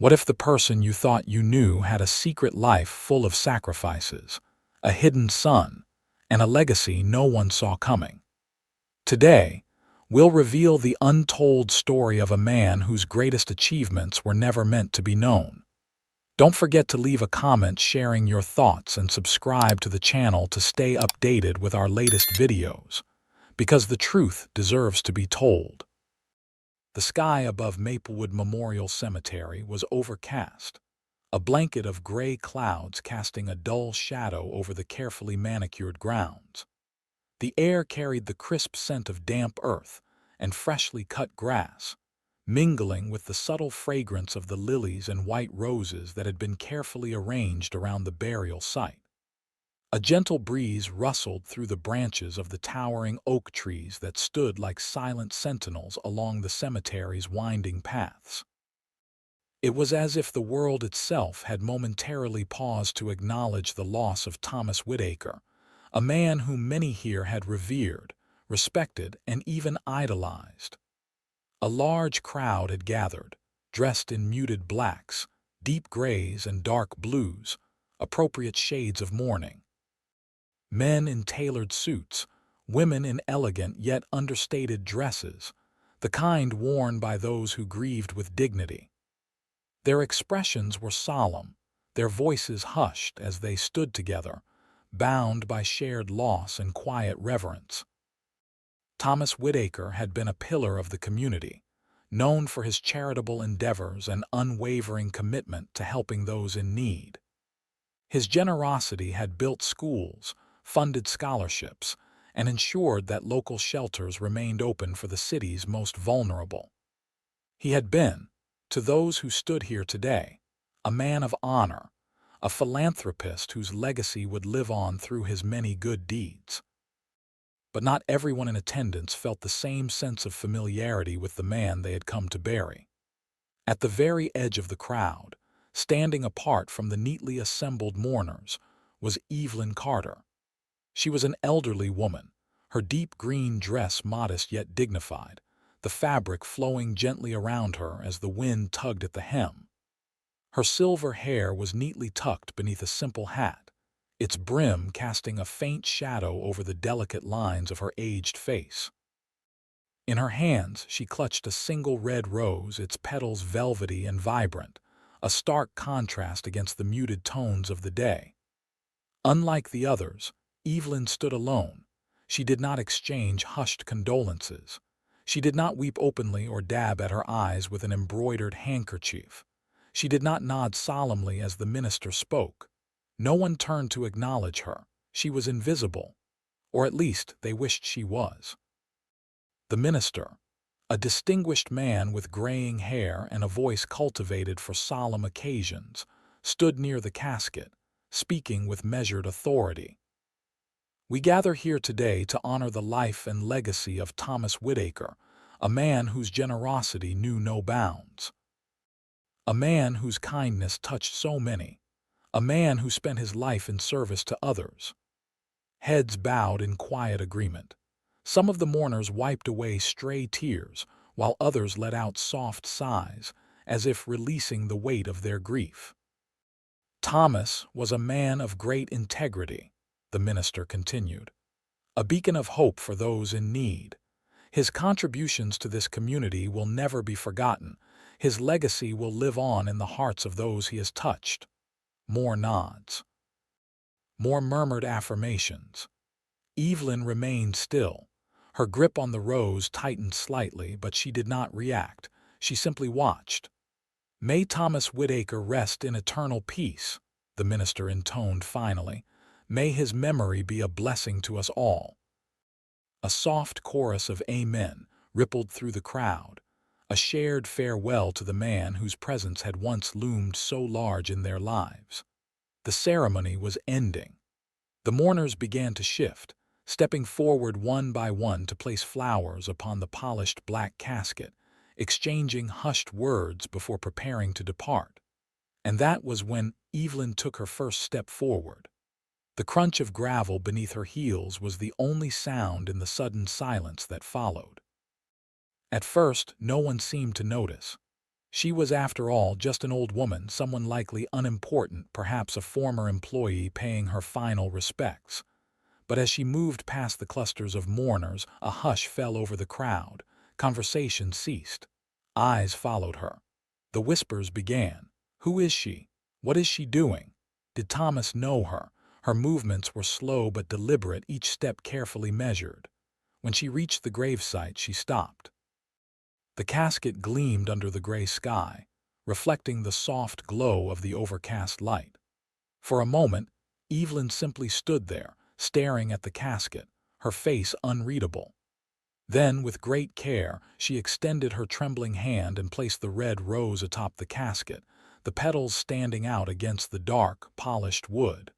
What if the person you thought you knew had a secret life full of sacrifices, a hidden son, and a legacy no one saw coming? Today, we'll reveal the untold story of a man whose greatest achievements were never meant to be known. Don't forget to leave a comment sharing your thoughts and subscribe to the channel to stay updated with our latest videos, because the truth deserves to be told. The sky above Maplewood Memorial Cemetery was overcast, a blanket of gray clouds casting a dull shadow over the carefully manicured grounds. The air carried the crisp scent of damp earth and freshly cut grass, mingling with the subtle fragrance of the lilies and white roses that had been carefully arranged around the burial site. A gentle breeze rustled through the branches of the towering oak trees that stood like silent sentinels along the cemetery's winding paths. It was as if the world itself had momentarily paused to acknowledge the loss of Thomas Whitaker, a man whom many here had revered, respected, and even idolized. A large crowd had gathered, dressed in muted blacks, deep grays, and dark blues, appropriate shades of mourning. Men in tailored suits, women in elegant yet understated dresses, the kind worn by those who grieved with dignity. Their expressions were solemn, their voices hushed as they stood together, bound by shared loss and quiet reverence. Thomas Whitaker had been a pillar of the community, known for his charitable endeavors and unwavering commitment to helping those in need. His generosity had built schools, funded scholarships, and ensured that local shelters remained open for the city's most vulnerable. He had been, to those who stood here today, a man of honor, a philanthropist whose legacy would live on through his many good deeds. But not everyone in attendance felt the same sense of familiarity with the man they had come to bury. At the very edge of the crowd, standing apart from the neatly assembled mourners, was Evelyn Carter. She was an elderly woman, her deep green dress modest yet dignified, the fabric flowing gently around her as the wind tugged at the hem. Her silver hair was neatly tucked beneath a simple hat, its brim casting a faint shadow over the delicate lines of her aged face. In her hands she clutched a single red rose, its petals velvety and vibrant, a stark contrast against the muted tones of the day. Unlike the others, Evelyn stood alone. She did not exchange hushed condolences. She did not weep openly or dab at her eyes with an embroidered handkerchief. She did not nod solemnly as the minister spoke. No one turned to acknowledge her. She was invisible, or at least they wished she was. The minister, a distinguished man with graying hair and a voice cultivated for solemn occasions, stood near the casket, speaking with measured authority. We gather here today to honor the life and legacy of Thomas Whitaker, a man whose generosity knew no bounds. A man whose kindness touched so many. A man who spent his life in service to others. Heads bowed in quiet agreement. Some of the mourners wiped away stray tears, while others let out soft sighs, as if releasing the weight of their grief. Thomas was a man of great integrity, the minister continued, a beacon of hope for those in need. His contributions to this community will never be forgotten. His legacy will live on in the hearts of those he has touched. More nods. More murmured affirmations. Evelyn remained still. Her grip on the rose tightened slightly, but she did not react. She simply watched. "May Thomas Whitaker rest in eternal peace," the minister intoned finally. "May his memory be a blessing to us all." A soft chorus of amen rippled through the crowd, a shared farewell to the man whose presence had once loomed so large in their lives. The ceremony was ending. The mourners began to shift, stepping forward one by one to place flowers upon the polished black casket, exchanging hushed words before preparing to depart. And that was when Evelyn took her first step forward. The crunch of gravel beneath her heels was the only sound in the sudden silence that followed. At first, no one seemed to notice. She was, after all, just an old woman, someone likely unimportant, perhaps a former employee paying her final respects. But as she moved past the clusters of mourners, a hush fell over the crowd. Conversation ceased. Eyes followed her. The whispers began. Who is she? What is she doing? Did Thomas know her? Her movements were slow but deliberate, each step carefully measured. When she reached the gravesite, she stopped. The casket gleamed under the gray sky, reflecting the soft glow of the overcast light. For a moment, Evelyn simply stood there, staring at the casket, her face unreadable. Then, with great care, she extended her trembling hand and placed the red rose atop the casket, the petals standing out against the dark, polished wood.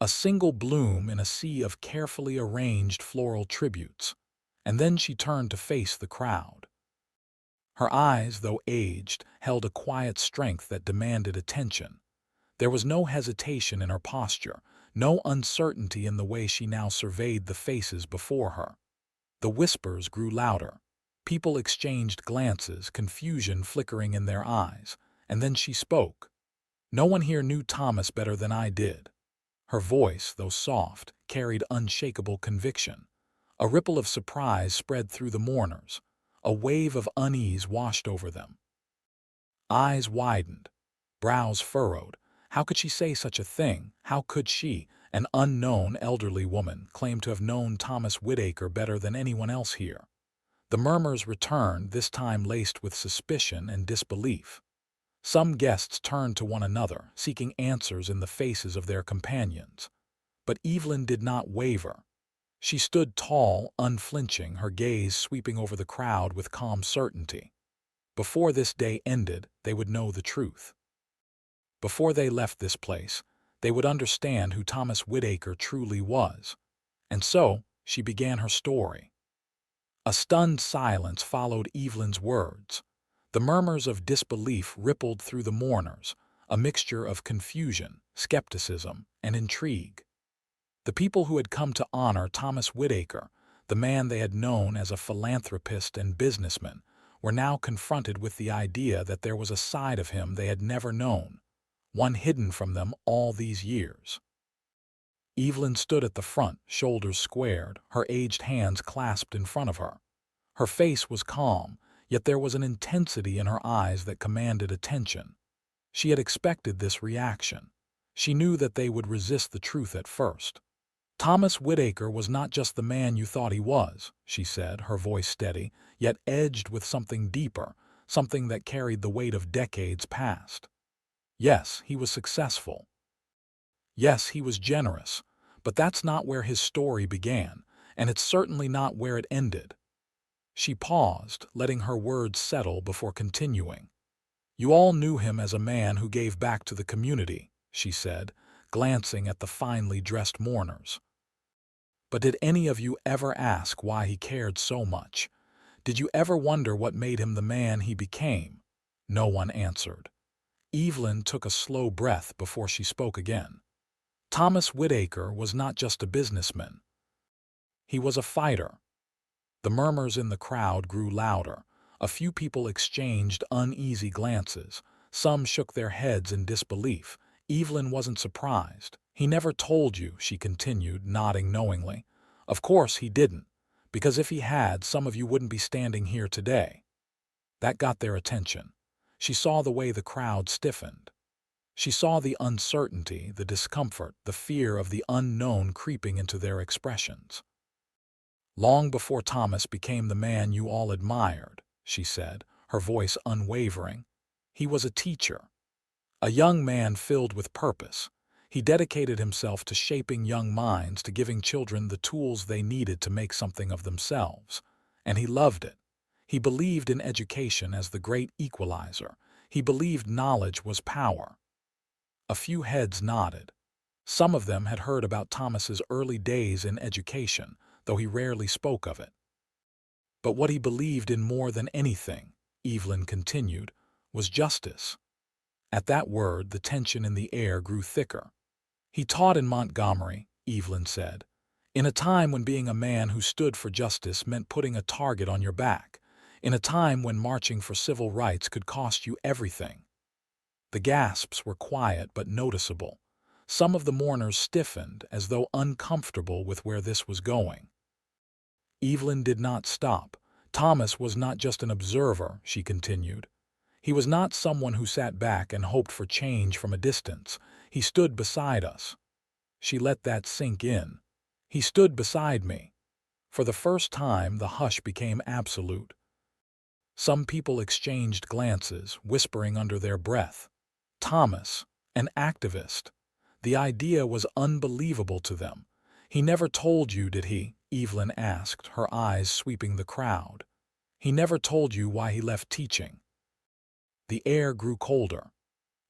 A single bloom in a sea of carefully arranged floral tributes. And then she turned to face the crowd. Her eyes, though aged, held a quiet strength that demanded attention. There was no hesitation in her posture, no uncertainty in the way she now surveyed the faces before her. The whispers grew louder. People exchanged glances, confusion flickering in their eyes, and then she spoke. No one here knew Thomas better than I did. Her voice, though soft, carried unshakable conviction. A ripple of surprise spread through the mourners. A wave of unease washed over them. Eyes widened, brows furrowed. How could she say such a thing? How could she, an unknown elderly woman, claim to have known Thomas Whitaker better than anyone else here? The murmurs returned, this time laced with suspicion and disbelief. Some guests turned to one another, seeking answers in the faces of their companions. But Evelyn did not waver. She stood tall, unflinching, her gaze sweeping over the crowd with calm certainty. Before this day ended, they would know the truth. Before they left this place, they would understand who Thomas Whitaker truly was. And so, she began her story. A stunned silence followed Evelyn's words. The murmurs of disbelief rippled through the mourners, a mixture of confusion, skepticism, and intrigue. The people who had come to honor Thomas Whitaker, the man they had known as a philanthropist and businessman, were now confronted with the idea that there was a side of him they had never known, one hidden from them all these years. Evelyn stood at the front, shoulders squared, her aged hands clasped in front of her. Her face was calm, yet there was an intensity in her eyes that commanded attention. She had expected this reaction. She knew that they would resist the truth at first. Thomas Whitaker was not just the man you thought he was, she said, her voice steady, yet edged with something deeper, something that carried the weight of decades past. Yes, he was successful. Yes, he was generous, but that's not where his story began, and it's certainly not where it ended. She paused, letting her words settle before continuing. You all knew him as a man who gave back to the community, she said, glancing at the finely dressed mourners. But did any of you ever ask why he cared so much? Did you ever wonder what made him the man he became? No one answered. Evelyn took a slow breath before she spoke again. Thomas Whitaker was not just a businessman. He was a fighter. The murmurs in the crowd grew louder. A few people exchanged uneasy glances. Some shook their heads in disbelief. Evelyn wasn't surprised. He never told you, she continued, nodding knowingly. Of course he didn't, because if he had, some of you wouldn't be standing here today. That got their attention. She saw the way the crowd stiffened. She saw the uncertainty, the discomfort, the fear of the unknown creeping into their expressions. Long before Thomas became the man you all admired, she said, her voice unwavering, he was a teacher. A young man filled with purpose. He dedicated himself to shaping young minds, to giving children the tools they needed to make something of themselves. And he loved it. He believed in education as the great equalizer. He believed knowledge was power. A few heads nodded. Some of them had heard about Thomas's early days in education, though he rarely spoke of it. But what he believed in more than anything, Evelyn continued, was justice. At that word, the tension in the air grew thicker. He taught in Montgomery, Evelyn said, in a time when being a man who stood for justice meant putting a target on your back. in a time when marching for civil rights could cost you everything. The gasps were quiet but noticeable. Some of the mourners stiffened as though uncomfortable with where this was going. Evelyn did not stop. Thomas was not just an observer, she continued. He was not someone who sat back and hoped for change from a distance. He stood beside us. She let that sink in. He stood beside me. For the first time, the hush became absolute. Some people exchanged glances, whispering under their breath. Thomas, an activist. The idea was unbelievable to them. He never told you, did he? Evelyn asked, her eyes sweeping the crowd. He never told you why he left teaching. The air grew colder.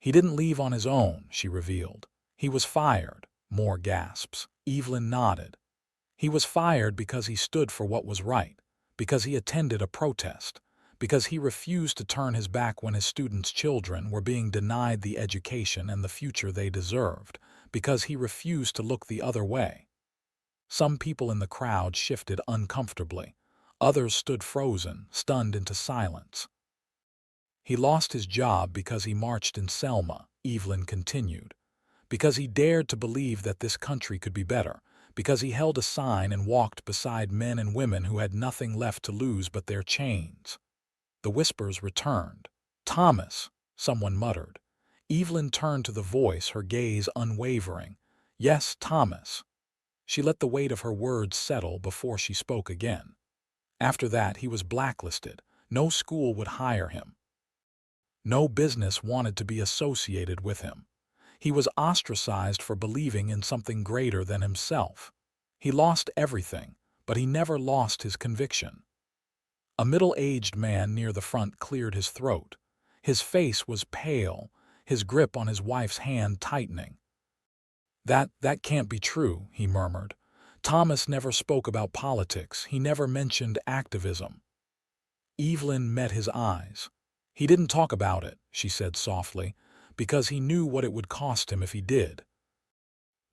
He didn't leave on his own, she revealed. He was fired. More gasps. Evelyn nodded. He was fired because he stood for what was right, because he attended a protest, because he refused to turn his back when his students' children were being denied the education and the future they deserved, because he refused to look the other way. Some people in the crowd shifted uncomfortably. Others stood frozen, stunned into silence. He lost his job because he marched in Selma, Evelyn continued, because he dared to believe that this country could be better, because he held a sign and walked beside men and women who had nothing left to lose but their chains. The whispers returned. Thomas, someone muttered. Evelyn turned to the voice, her gaze unwavering. Yes, Thomas. She let the weight of her words settle before she spoke again. After that, he was blacklisted. No school would hire him. No business wanted to be associated with him. He was ostracized for believing in something greater than himself. He lost everything, but he never lost his conviction. A middle-aged man near the front cleared his throat. His face was pale, his grip on his wife's hand tightening. That can't be true, he murmured. Thomas never spoke about politics. He never mentioned activism. Evelyn met his eyes. He didn't talk about it, she said softly, because he knew what it would cost him if he did.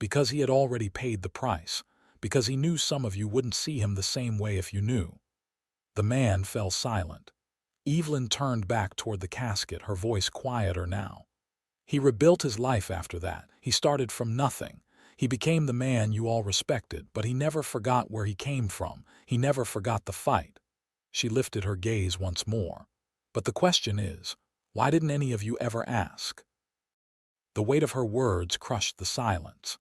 Because he had already paid the price. Because he knew some of you wouldn't see him the same way if you knew. The man fell silent. Evelyn turned back toward the casket, her voice quieter now. He rebuilt his life after that. He started from nothing. He became the man you all respected, but he never forgot where he came from. He never forgot the fight. She lifted her gaze once more. But the question is, why didn't any of you ever ask? The weight of her words crushed the silence.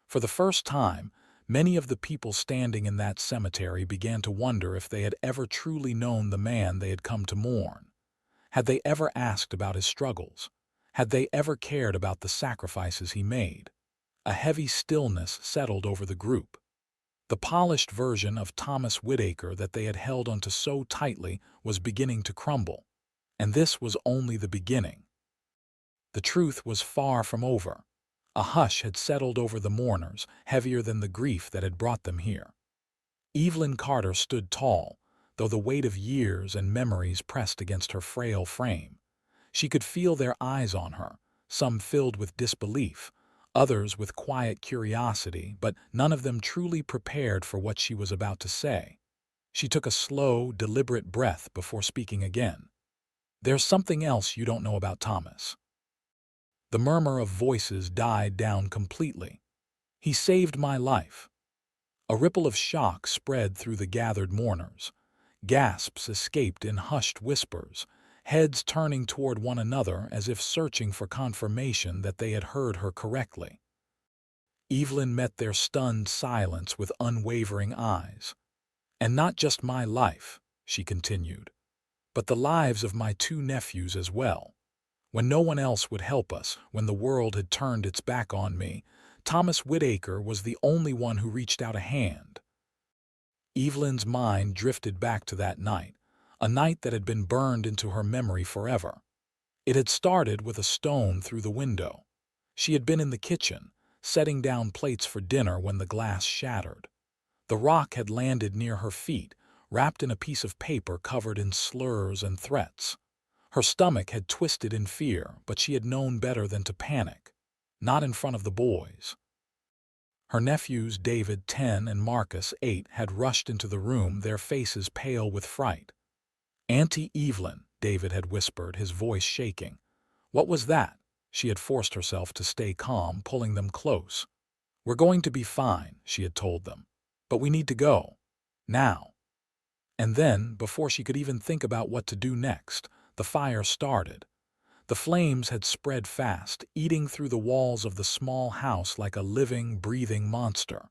For the first time, many of the people standing in that cemetery began to wonder if they had ever truly known the man they had come to mourn. Had they ever asked about his struggles? Had they ever cared about the sacrifices he made? A heavy stillness settled over the group. The polished version of Thomas Whitaker that they had held onto so tightly was beginning to crumble. And this was only the beginning. The truth was far from over. A hush had settled over the mourners, heavier than the grief that had brought them here. Evelyn Carter stood tall, though the weight of years and memories pressed against her frail frame. She could feel their eyes on her, some filled with disbelief, others with quiet curiosity, but none of them truly prepared for what she was about to say. She took a slow, deliberate breath before speaking again. There's something else you don't know about Thomas. The murmur of voices died down completely. He saved my life. A ripple of shock spread through the gathered mourners. Gasps escaped in hushed whispers, heads turning toward one another as if searching for confirmation that they had heard her correctly. Evelyn met their stunned silence with unwavering eyes. And not just my life, she continued, but the lives of my two nephews as well. When no one else would help us, when the world had turned its back on me, Thomas Whitaker was the only one who reached out a hand. Evelyn's mind drifted back to that night, a night that had been burned into her memory forever. It had started with a stone through the window. She had been in the kitchen, setting down plates for dinner when the glass shattered. The rock had landed near her feet, wrapped in a piece of paper covered in slurs and threats. Her stomach had twisted in fear, but she had known better than to panic. Not in front of the boys. Her nephews, David, 10, and Marcus, 8, had rushed into the room, their faces pale with fright. "Auntie Evelyn," David had whispered, his voice shaking. "What was that?" She had forced herself to stay calm, pulling them close. "We're going to be fine," she had told them. "But we need to go. Now." And then, before she could even think about what to do next, the fire started. The flames had spread fast, eating through the walls of the small house like a living, breathing monster.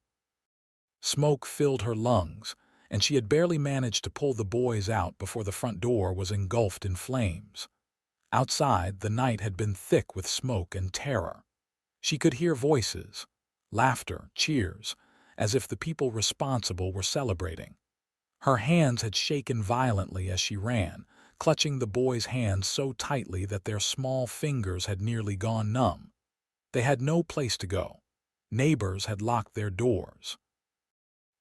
Smoke filled her lungs, and she had barely managed to pull the boys out before the front door was engulfed in flames. Outside, the night had been thick with smoke and terror. She could hear voices, laughter, cheers, as if the people responsible were celebrating. Her hands had shaken violently as she ran, clutching the boys' hands so tightly that their small fingers had nearly gone numb. They had no place to go. Neighbors had locked their doors.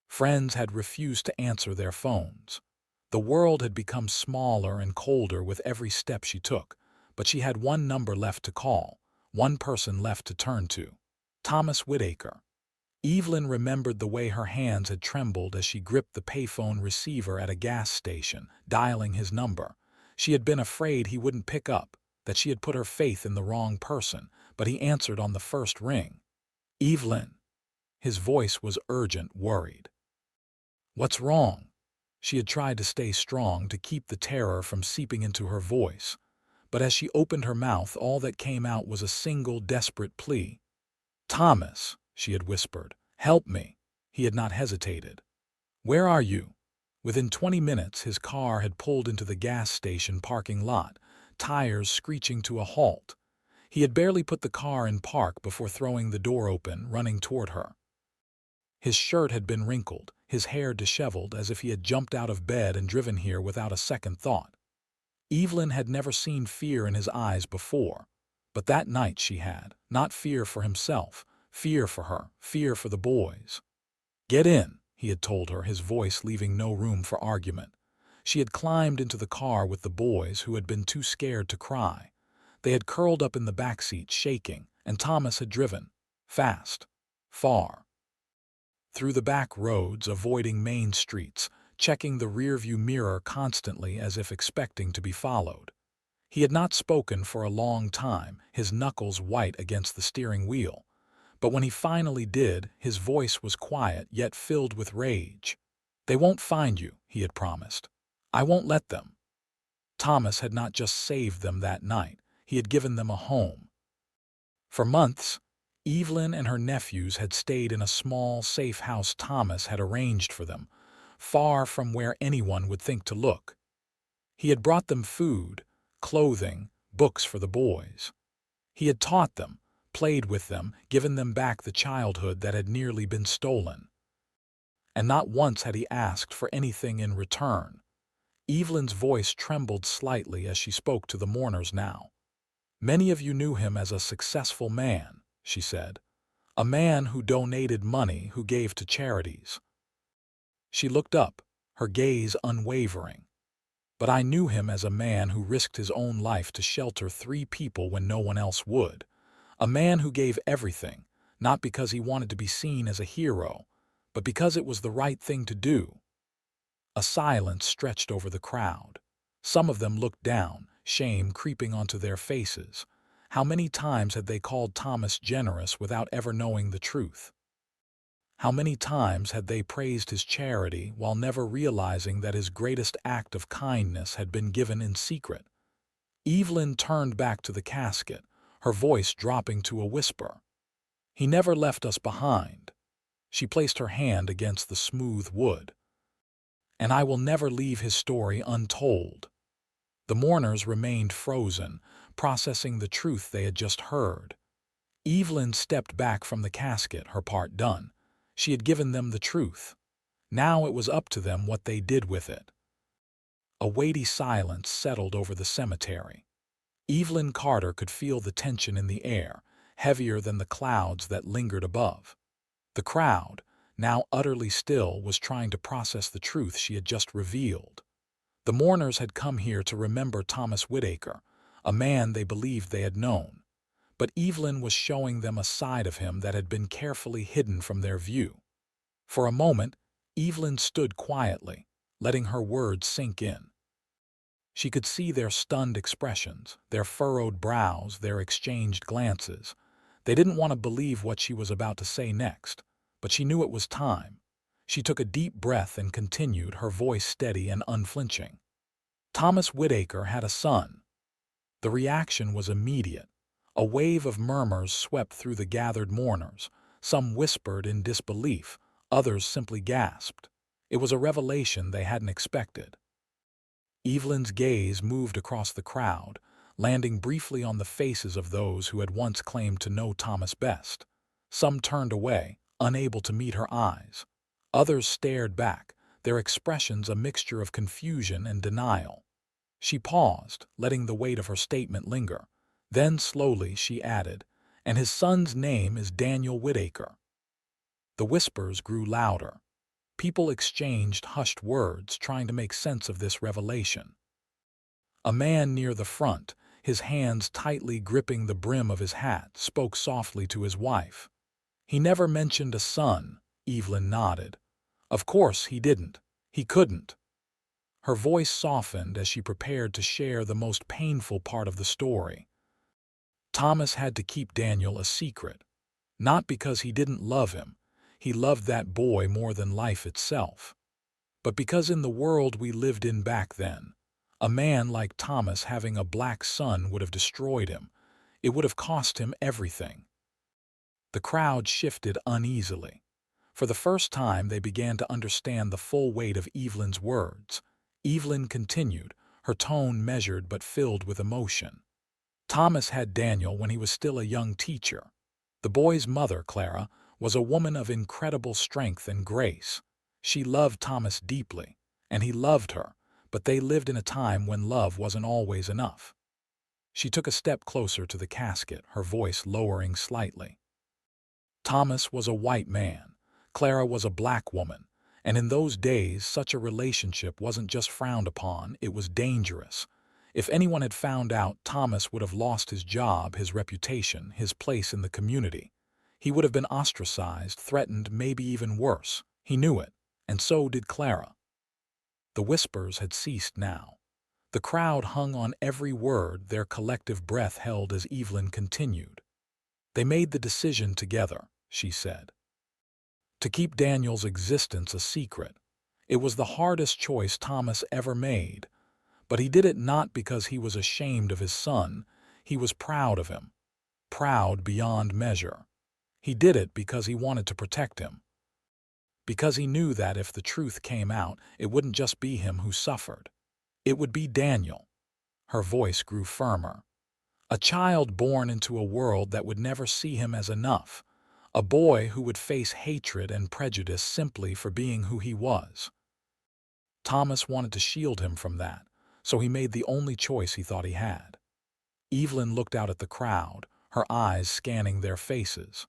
Friends had refused to answer their phones. The world had become smaller and colder with every step she took, but she had one number left to call, one person left to turn to: Thomas Whitaker. Evelyn remembered the way her hands had trembled as she gripped the payphone receiver at a gas station, dialing his number. She had been afraid he wouldn't pick up, that she had put her faith in the wrong person, but he answered on the first ring. "Evelyn." His voice was urgent, worried. "What's wrong?" She had tried to stay strong to keep the terror from seeping into her voice, but as she opened her mouth, all that came out was a single desperate plea. "Thomas," she had whispered, "help me." He had not hesitated. "Where are you?" Within 20 minutes, his car had pulled into the gas station parking lot, tires screeching to a halt. He had barely put the car in park before throwing the door open, running toward her. His shirt had been wrinkled, his hair disheveled, as if he had jumped out of bed and driven here without a second thought. Evelyn had never seen fear in his eyes before, but that night she had, not fear for himself, fear for her, fear for the boys. "Get in," he had told her, his voice leaving no room for argument. She had climbed into the car with the boys, who had been too scared to cry. They had curled up in the back seat, shaking, and Thomas had driven. Fast. Far. Through the back roads, avoiding main streets, checking the rearview mirror constantly as if expecting to be followed. He had not spoken for a long time, his knuckles white against the steering wheel. But when he finally did, his voice was quiet yet filled with rage. "They won't find you," he had promised. "I won't let them." Thomas had not just saved them that night, he had given them a home. For months, Evelyn and her nephews had stayed in a small, safe house Thomas had arranged for them, far from where anyone would think to look. He had brought them food, clothing, books for the boys. He had taught them, played with them, given them back the childhood that had nearly been stolen. And not once had he asked for anything in return. Evelyn's voice trembled slightly as she spoke to the mourners now. "Many of you knew him as a successful man," she said. "A man who donated money, who gave to charities." She looked up, her gaze unwavering. "But I knew him as a man who risked his own life to shelter 3 people when no one else would. A man who gave everything, not because he wanted to be seen as a hero, but because it was the right thing to do." A silence stretched over the crowd. Some of them looked down, shame creeping onto their faces. How many times had they called Thomas generous without ever knowing the truth? How many times had they praised his charity while never realizing that his greatest act of kindness had been given in secret? Evelyn turned back to the casket, her voice dropping to a whisper. "He never left us behind." She placed her hand against the smooth wood. "And I will never leave his story untold." The mourners remained frozen, processing the truth they had just heard. Evelyn stepped back from the casket, her part done. She had given them the truth. Now it was up to them what they did with it. A weighty silence settled over the cemetery. Evelyn Carter could feel the tension in the air, heavier than the clouds that lingered above. The crowd, now utterly still, was trying to process the truth she had just revealed. The mourners had come here to remember Thomas Whitaker, a man they believed they had known. But Evelyn was showing them a side of him that had been carefully hidden from their view. For a moment, Evelyn stood quietly, letting her words sink in. She could see their stunned expressions, their furrowed brows, their exchanged glances. They didn't want to believe what she was about to say next, but she knew it was time. She took a deep breath and continued, her voice steady and unflinching. Thomas Whitaker had a son. The reaction was immediate. A wave of murmurs swept through the gathered mourners. Some whispered in disbelief, others simply gasped. It was a revelation they hadn't expected. Evelyn's gaze moved across the crowd, landing briefly on the faces of those who had once claimed to know Thomas best. Some turned away, unable to meet her eyes. Others stared back, their expressions a mixture of confusion and denial. She paused, letting the weight of her statement linger. Then slowly she added, "And his son's name is Daniel Whitaker." The whispers grew louder. People exchanged hushed words, trying to make sense of this revelation. A man near the front, his hands tightly gripping the brim of his hat, spoke softly to his wife. "He never mentioned a son," Evelyn nodded. "Of course he didn't. He couldn't." Her voice softened as she prepared to share the most painful part of the story. Thomas had to keep Daniel a secret. Not because he didn't love him. He loved that boy more than life itself. But because in the world we lived in back then, a man like Thomas having a black son would have destroyed him. It would have cost him everything. The crowd shifted uneasily. For the first time they began to understand the full weight of Evelyn's words. Evelyn continued, her tone measured but filled with emotion. "Thomas had Daniel when he was still a young teacher. The boy's mother, Clara, was a woman of incredible strength and grace. She loved Thomas deeply, and he loved her, but they lived in a time when love wasn't always enough." She took a step closer to the casket, her voice lowering slightly. "Thomas was a white man. Clara was a black woman. And in those days, such a relationship wasn't just frowned upon, it was dangerous. If anyone had found out, Thomas would have lost his job, his reputation, his place in the community. He would have been ostracized, threatened, maybe even worse. He knew it, and so did Clara." The whispers had ceased now. The crowd hung on every word, their collective breath held as Evelyn continued. "They made the decision together," she said, "to keep Daniel's existence a secret. It was the hardest choice Thomas ever made. But he did it not because he was ashamed of his son. He was proud of him. Proud beyond measure. He did it because he wanted to protect him. Because he knew that if the truth came out, it wouldn't just be him who suffered. It would be Daniel." Her voice grew firmer. "A child born into a world that would never see him as enough. A boy who would face hatred and prejudice simply for being who he was. Thomas wanted to shield him from that, so he made the only choice he thought he had." Evelyn looked out at the crowd, her eyes scanning their faces.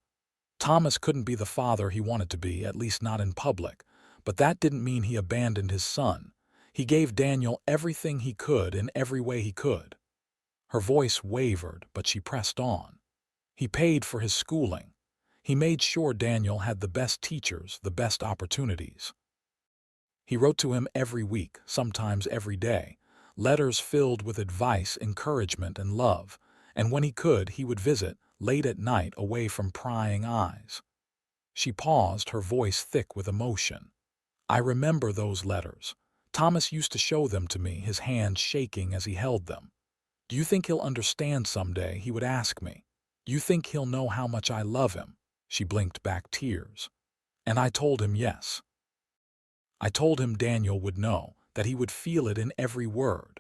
Thomas couldn't be the father he wanted to be, at least not in public, but that didn't mean he abandoned his son. He gave Daniel everything he could in every way he could. Her voice wavered, but she pressed on. He paid for his schooling. He made sure Daniel had the best teachers, the best opportunities. He wrote to him every week, sometimes every day, letters filled with advice, encouragement, and love, and when he could, he would visit, late at night, away from prying eyes. She paused, her voice thick with emotion. "I remember those letters. Thomas used to show them to me, his hands shaking as he held them. 'Do you think he'll understand someday?' he would ask me. 'Do you think he'll know how much I love him?' She blinked back tears. And I told him yes. I told him Daniel would know, that he would feel it in every word."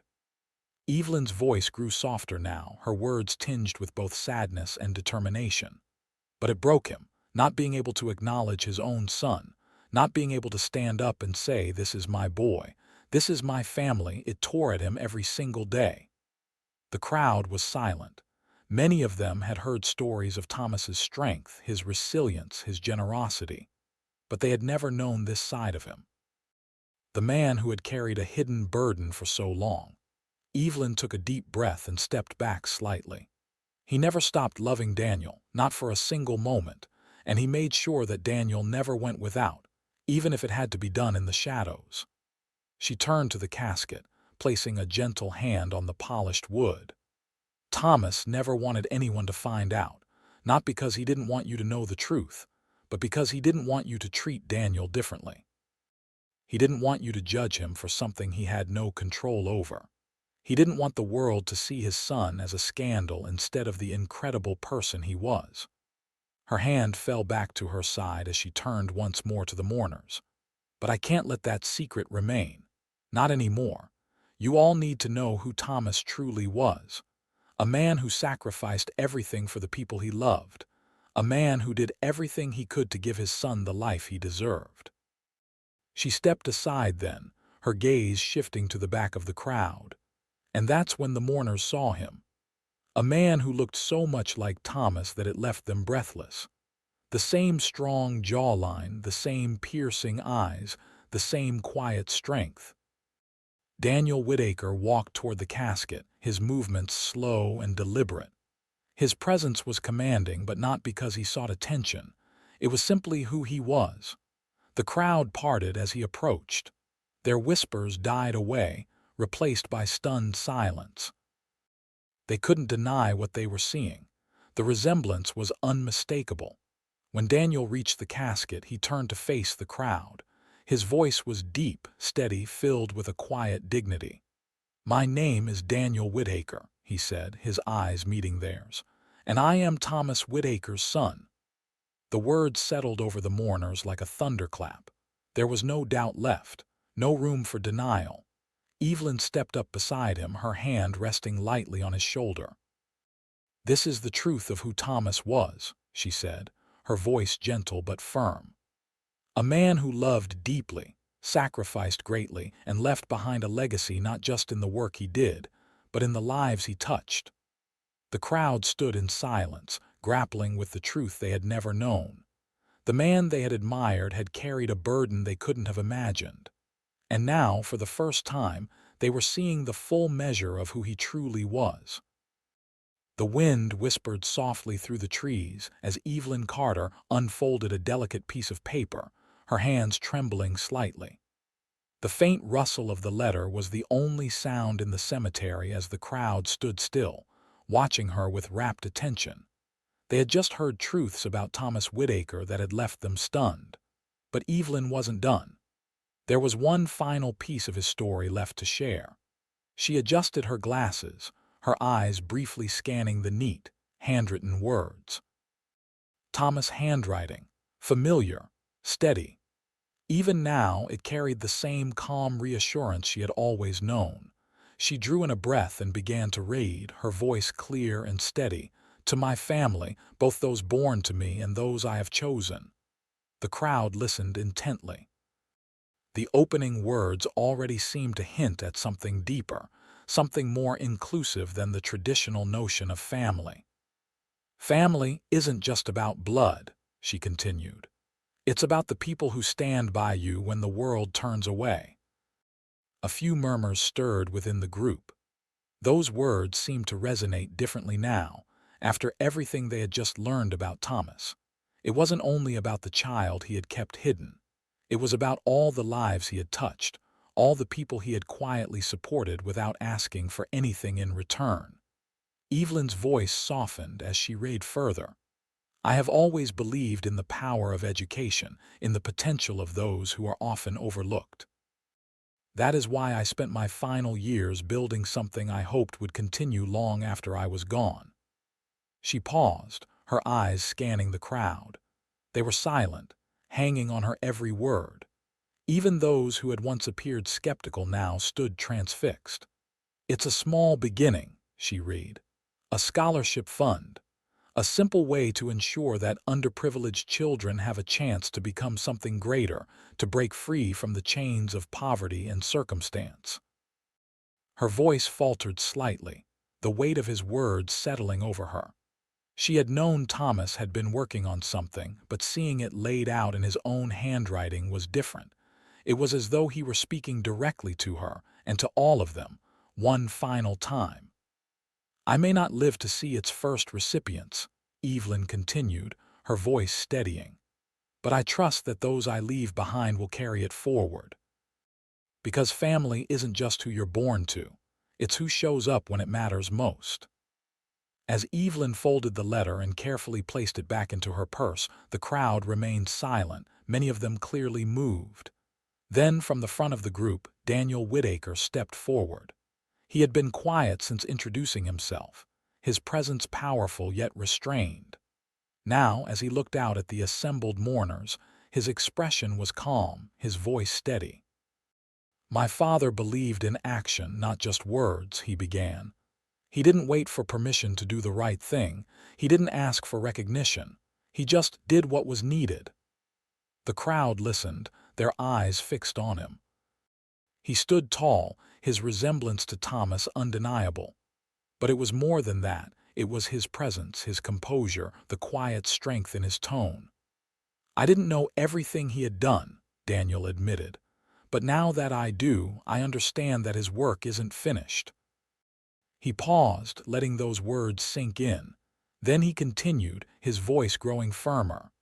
Evelyn's voice grew softer now, her words tinged with both sadness and determination. But it broke him, not being able to acknowledge his own son, not being able to stand up and say, "This is my boy, this is my family." It tore at him every single day. The crowd was silent. Many of them had heard stories of Thomas's strength, his resilience, his generosity, but they had never known this side of him. The man who had carried a hidden burden for so long. Evelyn took a deep breath and stepped back slightly. He never stopped loving Daniel, not for a single moment, and he made sure that Daniel never went without, even if it had to be done in the shadows. She turned to the casket, placing a gentle hand on the polished wood. Thomas never wanted anyone to find out, not because he didn't want you to know the truth, but because he didn't want you to treat Daniel differently. He didn't want you to judge him for something he had no control over. He didn't want the world to see his son as a scandal instead of the incredible person he was. Her hand fell back to her side as she turned once more to the mourners. But I can't let that secret remain. Not anymore. You all need to know who Thomas truly was. A man who sacrificed everything for the people he loved. A man who did everything he could to give his son the life he deserved. She stepped aside then, her gaze shifting to the back of the crowd. And that's when the mourners saw him. A man who looked so much like Thomas that it left them breathless. The same strong jawline, the same piercing eyes, the same quiet strength. Daniel Whitaker walked toward the casket, his movements slow and deliberate. His presence was commanding, but not because he sought attention. It was simply who he was. The crowd parted as he approached. Their whispers died away, replaced by stunned silence. They couldn't deny what they were seeing. The resemblance was unmistakable. When Daniel reached the casket, he turned to face the crowd. His voice was deep, steady, filled with a quiet dignity. "My name is Daniel Whitaker," he said, his eyes meeting theirs, "and I am Thomas Whitaker's son." The words settled over the mourners like a thunderclap. There was no doubt left, no room for denial. Evelyn stepped up beside him, her hand resting lightly on his shoulder. "This is the truth of who Thomas was," she said, her voice gentle but firm. "A man who loved deeply, sacrificed greatly, and left behind a legacy not just in the work he did, but in the lives he touched." The crowd stood in silence, grappling with the truth they had never known. The man they had admired had carried a burden they couldn't have imagined. And now, for the first time, they were seeing the full measure of who he truly was. The wind whispered softly through the trees as Evelyn Carter unfolded a delicate piece of paper, her hands trembling slightly. The faint rustle of the letter was the only sound in the cemetery as the crowd stood still, watching her with rapt attention. They had just heard truths about Thomas Whitaker that had left them stunned. But Evelyn wasn't done. There was one final piece of his story left to share. She adjusted her glasses, her eyes briefly scanning the neat, handwritten words. Thomas' handwriting, familiar, steady. Even now, it carried the same calm reassurance she had always known. She drew in a breath and began to read, her voice clear and steady. "To my family, both those born to me and those I have chosen." The crowd listened intently. The opening words already seemed to hint at something deeper, something more inclusive than the traditional notion of family. "Family isn't just about blood," she continued. "It's about the people who stand by you when the world turns away." A few murmurs stirred within the group. Those words seemed to resonate differently now, after everything they had just learned about Thomas. It wasn't only about the child he had kept hidden. It was about all the lives he had touched, all the people he had quietly supported without asking for anything in return. Evelyn's voice softened as she read further. "I have always believed in the power of education, in the potential of those who are often overlooked. That is why I spent my final years building something I hoped would continue long after I was gone." She paused, her eyes scanning the crowd. They were silent, hanging on her every word. Even those who had once appeared skeptical now stood transfixed. "It's a small beginning," she read. "A scholarship fund. A simple way to ensure that underprivileged children have a chance to become something greater, to break free from the chains of poverty and circumstance." Her voice faltered slightly, the weight of his words settling over her. She had known Thomas had been working on something, but seeing it laid out in his own handwriting was different. It was as though he were speaking directly to her, and to all of them, one final time. "I may not live to see its first recipients," Evelyn continued, her voice steadying, "but I trust that those I leave behind will carry it forward." Because family isn't just who you're born to. It's who shows up when it matters most. As Evelyn folded the letter and carefully placed it back into her purse, the crowd remained silent, many of them clearly moved. Then, from the front of the group, Daniel Whitaker stepped forward. He had been quiet since introducing himself, his presence powerful yet restrained. Now, as he looked out at the assembled mourners, his expression was calm, his voice steady. "My father believed in action, not just words," he began. "He didn't wait for permission to do the right thing. He didn't ask for recognition. He just did what was needed." The crowd listened, their eyes fixed on him. He stood tall, his resemblance to Thomas undeniable. But it was more than that. It was his presence, his composure, the quiet strength in his tone. "I didn't know everything he had done," Daniel admitted. "But now that I do, I understand that his work isn't finished." He paused, letting those words sink in. Then he continued, his voice growing firmer.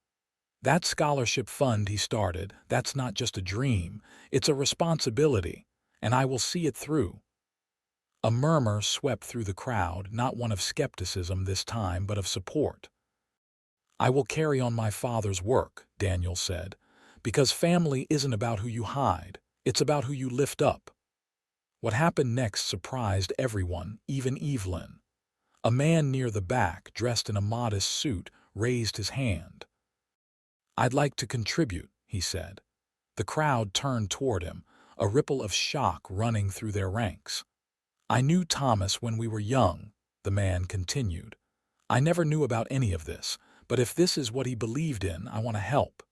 "That scholarship fund he started, that's not just a dream, it's a responsibility, and I will see it through." A murmur swept through the crowd, not one of skepticism this time, but of support. "I will carry on my father's work," Daniel said, "because family isn't about who you hide, it's about who you lift up." What happened next surprised everyone, even Evelyn. A man near the back, dressed in a modest suit, raised his hand. "I'd like to contribute," he said. The crowd turned toward him, a ripple of shock running through their ranks. "I knew Thomas when we were young," the man continued. "I never knew about any of this, but if this is what he believed in, I want to help."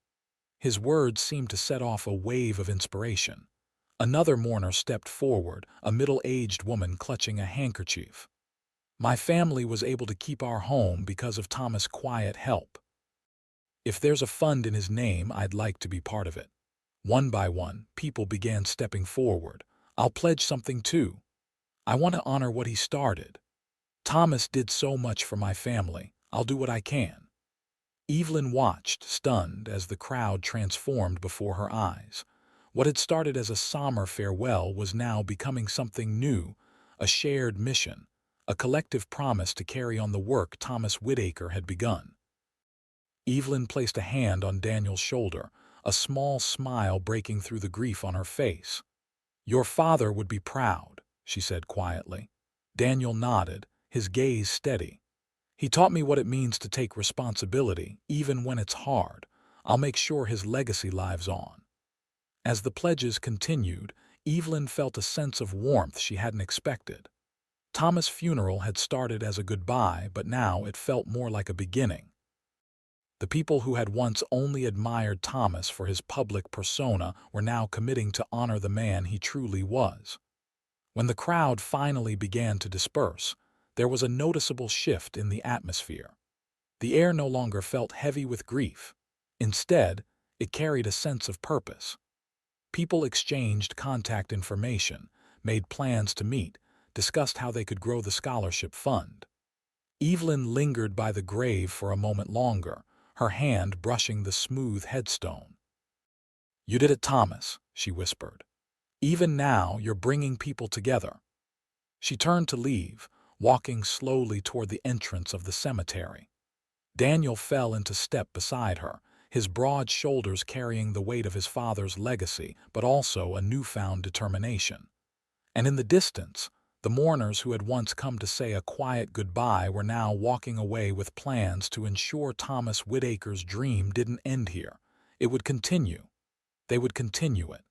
His words seemed to set off a wave of inspiration. Another mourner stepped forward, a middle-aged woman clutching a handkerchief. "My family was able to keep our home because of Thomas' quiet help. If there's a fund in his name, I'd like to be part of it." One by one, people began stepping forward. "I'll pledge something too. I want to honor what he started. Thomas did so much for my family. I'll do what I can." Evelyn watched, stunned, as the crowd transformed before her eyes. What had started as a somber farewell was now becoming something new, a shared mission, a collective promise to carry on the work Thomas Whitaker had begun. Evelyn placed a hand on Daniel's shoulder, a small smile breaking through the grief on her face. "Your father would be proud," she said quietly. Daniel nodded, his gaze steady. "He taught me what it means to take responsibility, even when it's hard. I'll make sure his legacy lives on." As the pledges continued, Evelyn felt a sense of warmth she hadn't expected. Thomas' funeral had started as a goodbye, but now it felt more like a beginning. The people who had once only admired Thomas for his public persona were now committing to honor the man he truly was. When the crowd finally began to disperse, there was a noticeable shift in the atmosphere. The air no longer felt heavy with grief. Instead, it carried a sense of purpose. People exchanged contact information, made plans to meet, discussed how they could grow the scholarship fund. Evelyn lingered by the grave for a moment longer, her hand brushing the smooth headstone. "You did it, Thomas," she whispered. "Even now, you're bringing people together." She turned to leave, walking slowly toward the entrance of the cemetery. Daniel fell into step beside her, his broad shoulders carrying the weight of his father's legacy, but also a newfound determination. And in the distance, the mourners who had once come to say a quiet goodbye were now walking away with plans to ensure Thomas Whitaker's dream didn't end here. It would continue. They would continue it.